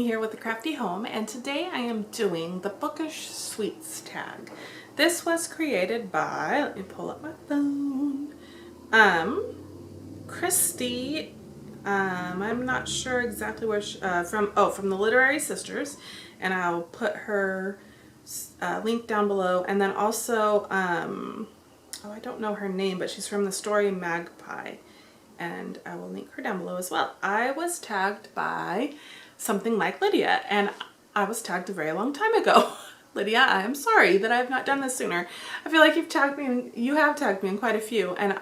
Stephanie here with the Crafty Home, and today I am doing the Bookish Sweets Tag. This was created by, let me pull up my phone, Christy, I'm not sure exactly where she, from the Literary Sisters, and I'll put her link down below, and then also, I don't know her name, but she's from the story Magpie, and I will link her down below as well. I was tagged by something like Lydia, and I was tagged a very long time ago. Lydia, I am sorry that I have not done this sooner. I feel like you have tagged me in quite a few, and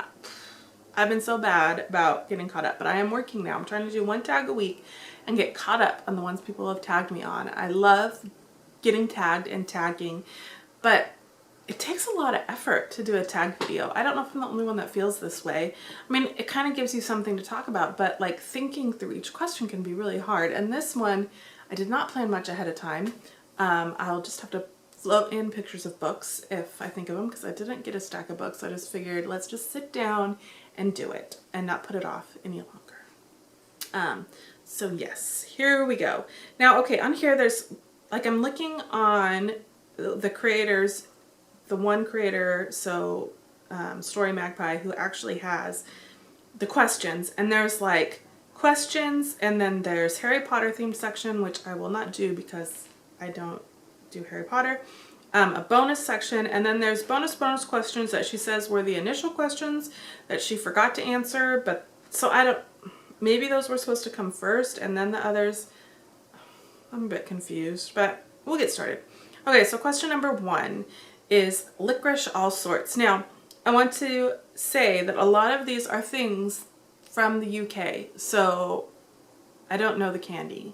I've been so bad about getting caught up, but I am working now. I'm trying to do one tag a week and get caught up on the ones people have tagged me on. I love getting tagged and tagging, but it takes a lot of effort to do a tag video. I don't know if I'm the only one that feels this way. I mean, it kind of gives you something to talk about, but like thinking through each question can be really hard. And this one, I did not plan much ahead of time. I'll just have to float in pictures of books if I think of them, because I didn't get a stack of books. I just figured let's just sit down and do it and not put it off any longer. So yes, here we go. Now, okay, on here there's, like, I'm looking on the creators, the one creator, so Story Magpie, who actually has the questions, and there's like questions, and then there's Harry Potter themed section, which I will not do because I don't do Harry Potter, a bonus section, and then there's bonus questions that she says were the initial questions that she forgot to answer, but so I don't, maybe those were supposed to come first and then the others. I'm a bit confused, but we'll get started. Okay, so question number 1 is licorice all sorts. Now, I want to say that a lot of these are things from the UK, so I don't know the candy,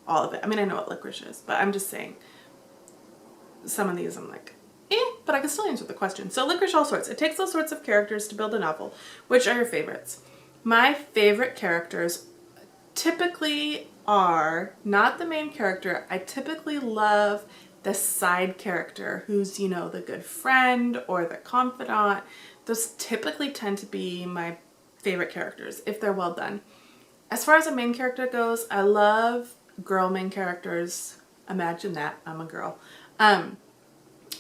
all of it. I mean, I know what licorice is, but I'm just saying some of these I'm like, but I can still answer the question. So licorice all sorts. It takes all sorts of characters to build a novel. Which are your favorites? My favorite characters typically are not the main character. I typically love the side character who's, you know, the good friend or the confidant. Those typically tend to be my favorite characters if they're well done. As far as a main character goes, I love girl main characters. Imagine that, I'm a girl. And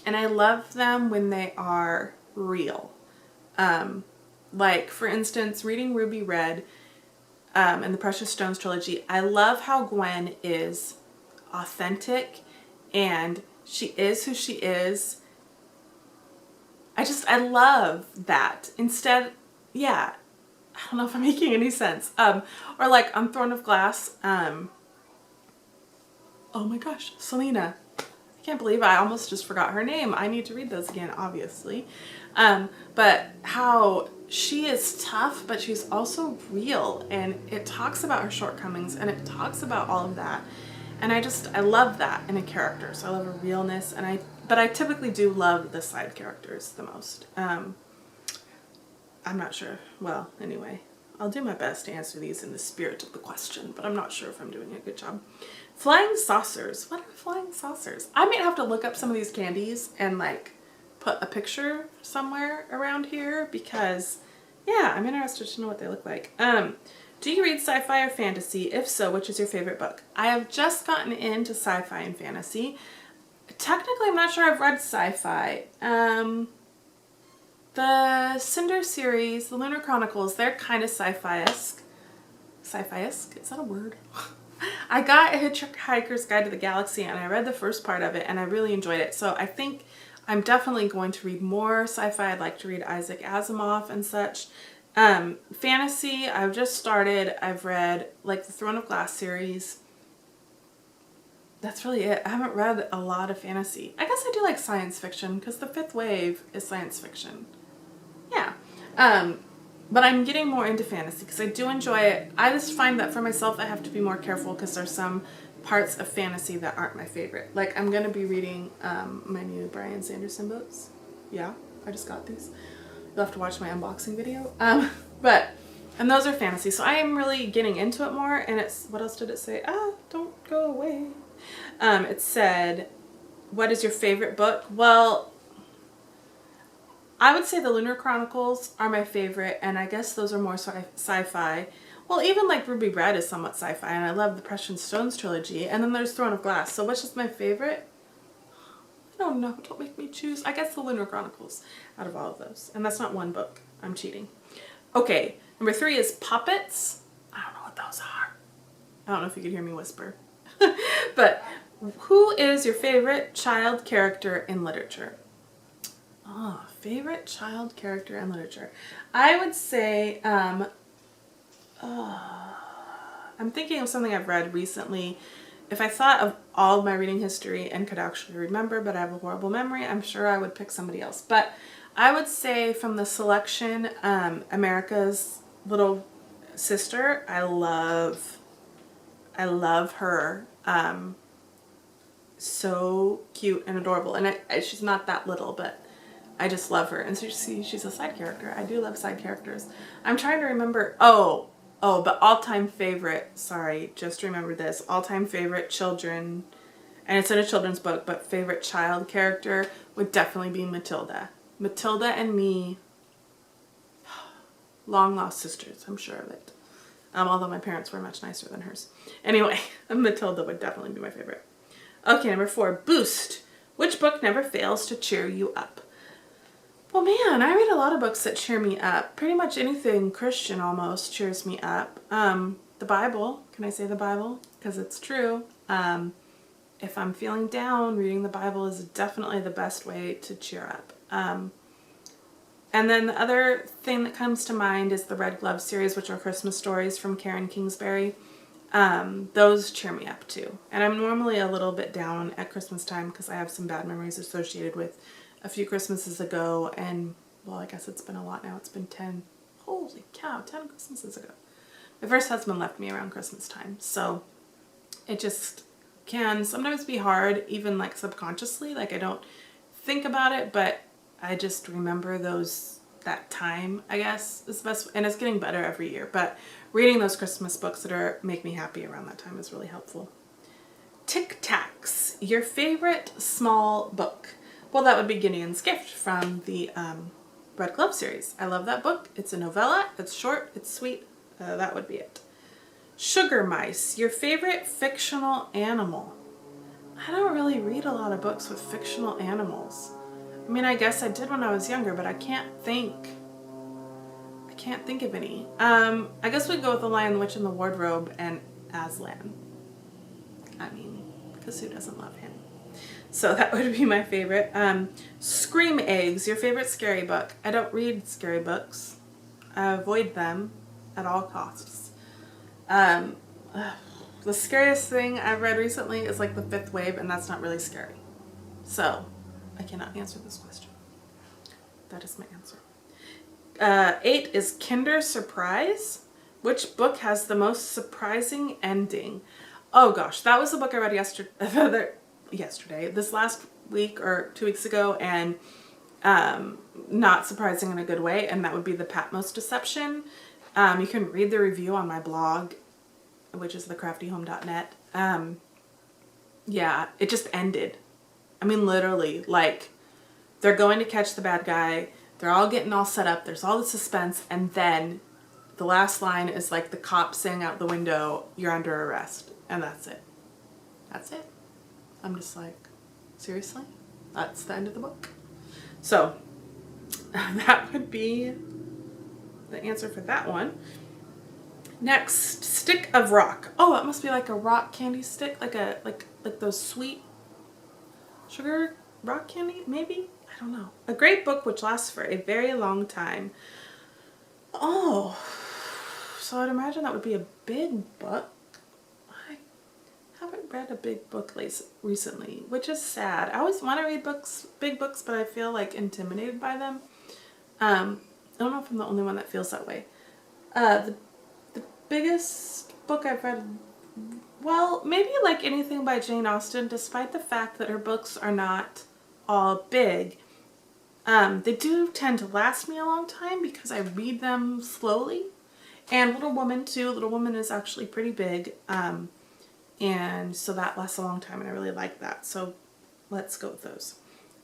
I love them when they are real. Like, for instance, reading Ruby Red in the Precious Stones trilogy, I love how Gwen is authentic and she is who she is. I love that. Instead, yeah, I don't know if I'm making any sense. Or like on Throne of Glass, oh my gosh, Selena. I can't believe I almost just forgot her name. I need to read those again, obviously. But how she is tough, but she's also real, and it talks about her shortcomings and it talks about all of that. And I love that in a character. So I love her realness, but I typically do love the side characters the most. I'm not sure. Well, anyway, I'll do my best to answer these in the spirit of the question, but I'm not sure if I'm doing a good job. Flying saucers. What are flying saucers? I might have to look up some of these candies and like put a picture somewhere around here because, yeah, I'm interested to know what they look like. Do you read sci-fi or fantasy? If so, which is your favorite book? I have just gotten into sci-fi and fantasy. Technically, I'm not sure I've read sci-fi. The Cinder series, the Lunar Chronicles, they're kind of sci-fi-esque. Sci-fi-esque? Is that a word? I got A Hitchhiker's Guide to the Galaxy and I read the first part of it and I really enjoyed it. So I think I'm definitely going to read more sci-fi. I'd like to read Isaac Asimov and such. Fantasy, I've just started. I've read like the Throne of Glass series. That's really it. I haven't read a lot of fantasy. I guess I do like science fiction because the fifth wave is science fiction. Yeah. But I'm getting more into fantasy because I do enjoy it. I just find that for myself I have to be more careful because there's some parts of fantasy that aren't my favorite. Like, I'm going to be reading my new Bryan Sanderson books. Yeah, I just got these. You'll have to watch my unboxing video. And those are fantasy. So I am really getting into it more. And it's, what else did it say? Don't go away. It said, what is your favorite book? Well, I would say the Lunar Chronicles are my favorite. And I guess those are more sci-fi. Well, even like Ruby Red is somewhat sci-fi, and I love the Precious Stones trilogy. And then there's Throne of Glass. So which is my favorite? I don't know. Don't make me choose. I guess the Lunar Chronicles out of all of those. And that's not one book. I'm cheating. Okay, number 3 is Puppets. I don't know what those are. I don't know if you can hear me whisper. But who is your favorite child character in literature? Oh, favorite child character in literature. I would say, I'm thinking of something I've read recently. If I thought of all of my reading history and could actually remember, but I have a horrible memory, I'm sure I would pick somebody else. But I would say from the selection, America's Little Sister, I love her. So cute and adorable. And she's not that little, but I just love her. And so she's a side character. I do love side characters. I'm trying to remember. Oh, but all-time favorite. Sorry, just remember this. All-time favorite children. And it's in a children's book, but favorite child character would definitely be Matilda. Matilda and me, long lost sisters, I'm sure of it. Although my parents were much nicer than hers. Anyway, Matilda would definitely be my favorite. Okay, number 4, Boost. Which book never fails to cheer you up? Well, man, I read a lot of books that cheer me up. Pretty much anything Christian almost cheers me up. The Bible. Can I say the Bible? Because it's true. If I'm feeling down, reading the Bible is definitely the best way to cheer up. And then the other thing that comes to mind is the Red Glove series, which are Christmas stories from Karen Kingsbury. Those cheer me up too. And I'm normally a little bit down at Christmas time because I have some bad memories associated with a few Christmases ago. And, well, I guess it's been a lot now. It's been 10. Holy cow, 10 Christmases ago. My first husband left me around Christmas time. So it just can sometimes be hard, even like subconsciously. Like I don't think about it, but I just remember that time, I guess, is the best, and it's getting better every year, but reading those Christmas books that make me happy around that time is really helpful. Tic Tacs, your favorite small book? Well, that would be Gideon's Gift from the Red Glove series. I love that book. It's a novella, it's short, it's sweet, that would be it. Sugar Mice, your favorite fictional animal? I don't really read a lot of books with fictional animals. I mean, I guess I did when I was younger, but I can't think of any. I guess we'd go with The Lion, the Witch, and the Wardrobe and Aslan. I mean, because who doesn't love him? So that would be my favorite. Scream Eggs, your favorite scary book? I don't read scary books. I avoid them at all costs. The scariest thing I've read recently is like The Fifth Wave, and that's not really scary. So I cannot answer this question. That is my answer. 8 is Kinder Surprise. Which book has the most surprising ending? Oh gosh, that was the book I read yesterday, this last week or 2 weeks ago, and not surprising in a good way, and that would be The Patmos Deception. You can read the review on my blog, which is thecraftyhome.net. Yeah, it just ended. I mean, literally, like, they're going to catch the bad guy. They're all getting all set up. There's all the suspense. And then the last line is like the cop saying out the window, "You're under arrest." And that's it. That's it. I'm just like, seriously? That's the end of the book? So that would be the answer for that one. Next, Stick of Rock. Oh, it must be like a rock candy stick, like those sweet sugar rock candy, maybe? I don't know. A great book which lasts for a very long time. Oh, so I'd imagine that would be a big book. I haven't read a big book recently, which is sad. I always want to read big books, but I feel like intimidated by them. I don't know if I'm the only one that feels that way. The biggest book I've read, well, maybe like anything by Jane Austen, despite the fact that her books are not all big, they do tend to last me a long time because I read them slowly. And Little Woman too. Little Woman is actually pretty big, and so that lasts a long time, and I really like that. So let's go with those.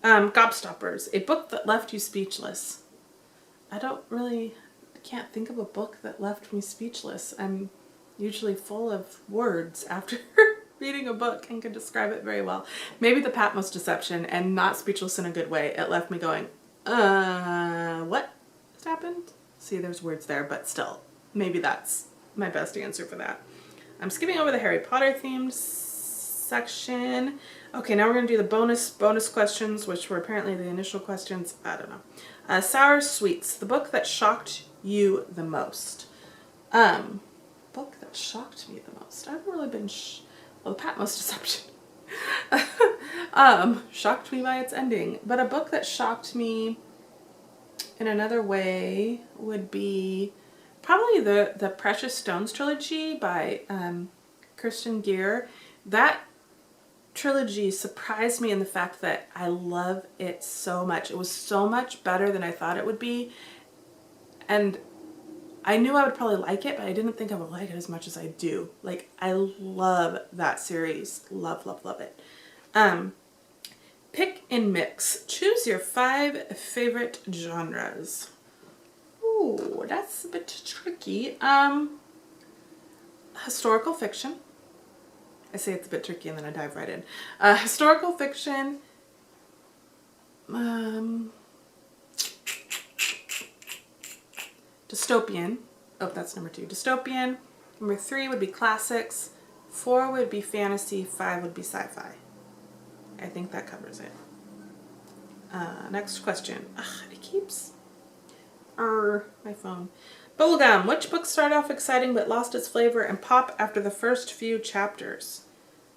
Gobstoppers, a book that left you speechless. I don't really can't think of a book that left me speechless. I'm usually full of words after reading a book and can describe it very well. Maybe The Patmos Deception, and not speechless in a good way. It left me going, what just happened? See, there's words there, but still, maybe that's my best answer for that. I'm skipping over the Harry Potter themed section. Okay, now we're going to do the bonus questions, which were apparently the initial questions. I don't know. Sour Sweets, the book that shocked you the most. Book that shocked me the most. I haven't really been, well, The Patmos Deception. Shocked me by its ending. But a book that shocked me in another way would be probably the Precious Stones trilogy by Kirsten Gier. That trilogy surprised me in the fact that I love it so much. It was so much better than I thought it would be. And I knew I would probably like it, but I didn't think I would like it as much as I do. Like, I love that series. Love, love, love it. Pick and mix. Choose your 5 favorite genres. Ooh, that's a bit tricky. Historical fiction. I say it's a bit tricky and then I dive right in. Historical fiction. Dystopian. Oh, that's number 2. Dystopian. Number 3 would be classics. 4 would be fantasy. 5 would be sci-fi. I think that covers it. Next question. Ugh, it keeps... my phone. Bubblegum. Which book started off exciting but lost its flavor and pop after the first few chapters?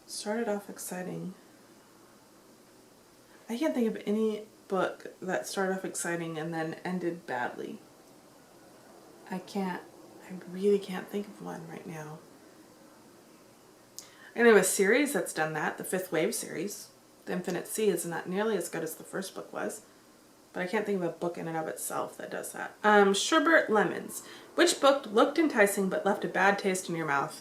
Started off exciting. I can't think of any book that started off exciting and then ended badly. I really can't think of one right now. I know a series that's done that, the Fifth Wave series. The Infinite Sea is not nearly as good as the first book was. But I can't think of a book in and of itself that does that. Sherbet Lemons. Which book looked enticing but left a bad taste in your mouth?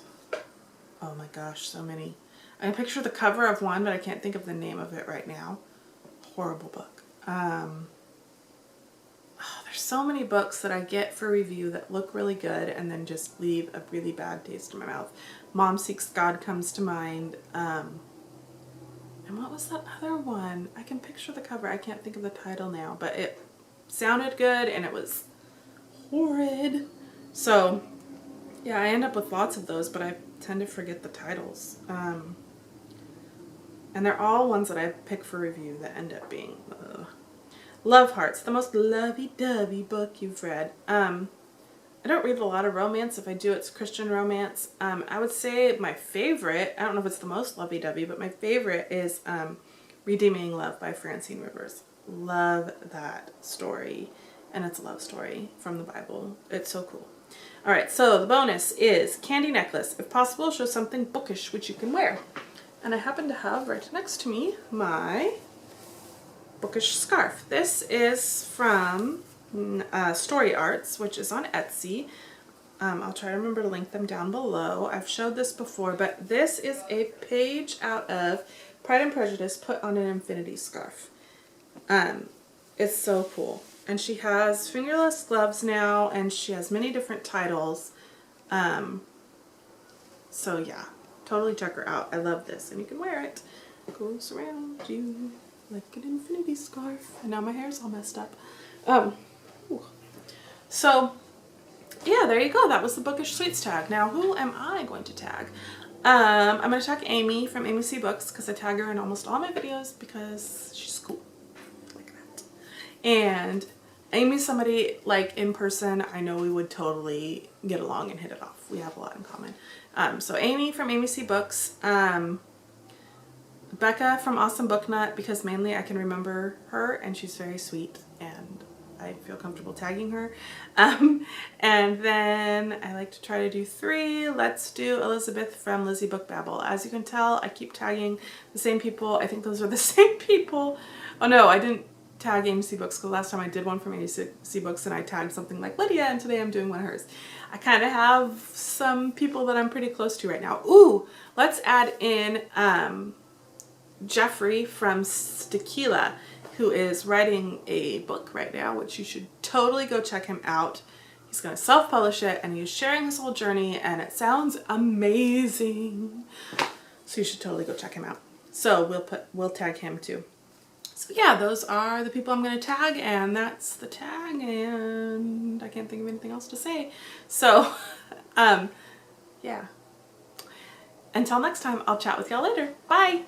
Oh my gosh, so many. I can picture the cover of one, but I can't think of the name of it right now. Horrible book. There's so many books that I get for review that look really good and then just leave a really bad taste in my mouth. Mom Seeks God comes to mind. And what was that other one? I can picture the cover. I can't think of the title now, but it sounded good and it was horrid. So, yeah, I end up with lots of those, but I tend to forget the titles. And they're all ones that I pick for review that end up being... Love Hearts, the most lovey-dovey book you've read. I don't read a lot of romance. If I do, it's Christian romance. I would say my favorite, I don't know if it's the most lovey-dovey, but my favorite is Redeeming Love by Francine Rivers. Love that story. And it's a love story from the Bible. It's so cool. All right, so the bonus is Candy Necklace. If possible, show something bookish which you can wear. And I happen to have right next to me my bookish scarf. This is from Story Arts, which is on Etsy. I'll try to remember to link them down below. I've showed this before, but this is a page out of Pride and Prejudice put on an infinity scarf. It's so cool. And she has fingerless gloves now, and she has many different titles. So yeah, totally check her out. I love this, and you can wear it. It goes around you like an infinity scarf. And now my hair's all messed up. So yeah, there you go. That was the Bookish Sweets tag. Now, who am I going to tag? I'm going to tag Amy from Amy C Books because I tag her in almost all my videos because she's cool like that. And Amy's somebody, like, in person, I know we would totally get along and hit it off. We have a lot in common. So Amy from Amy C Books. Becca from Awesome Book Nut, because mainly I can remember her and she's very sweet and I feel comfortable tagging her. And then I like to try to do 3. Let's do Elizabeth from Lizzie Book Babble. As you can tell, I keep tagging the same people. I think those are the same people. Oh no, I didn't tag Amy C Books because last time I did one from Amy C Books and I tagged something like Lydia, and today I'm doing one of hers. I kind of have some people that I'm pretty close to right now. Ooh, let's add in Jeffrey from Tequila, who is writing a book right now, which you should totally go check him out. He's going to self-publish it, and he's sharing his whole journey, and it sounds amazing. So you should totally go check him out. So we'll tag him too. So yeah, those are the people I'm going to tag, and that's the tag, and I can't think of anything else to say. So yeah. Until next time, I'll chat with y'all later. Bye.